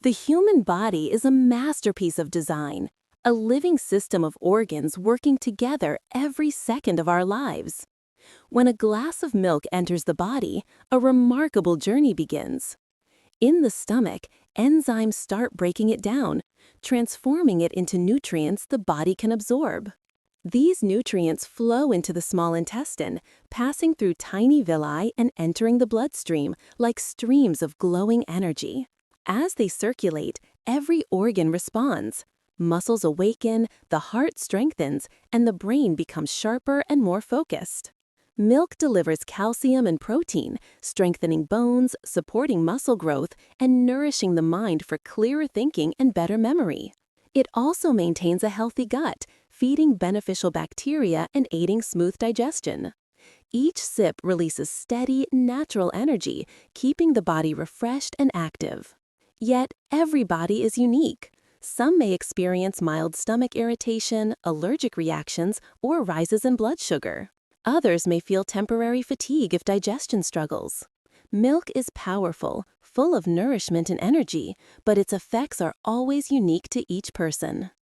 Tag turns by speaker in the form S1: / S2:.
S1: The human body is a masterpiece of design, a living system of organs working together every second of our lives. When a glass of milk enters the body, a remarkable journey begins. In the stomach, enzymes start breaking it down, transforming it into nutrients the body can absorb. These nutrients flow into the small intestine, passing through tiny villi and entering the bloodstream like streams of glowing energy. As they circulate, every organ responds. Muscles awaken, the heart strengthens, and the brain becomes sharper and more focused. Milk delivers calcium and protein, strengthening bones, supporting muscle growth, and nourishing the mind for clearer thinking and better memory. It also maintains a healthy gut, feeding beneficial bacteria and aiding smooth digestion. Each sip releases steady, natural energy, keeping the body refreshed and active. Yet, every body is unique. Some may experience mild stomach irritation, allergic reactions, or rises in blood sugar. Others may feel temporary fatigue if digestion struggles. Milk is powerful, full of nourishment and energy, but its effects are always unique to each person.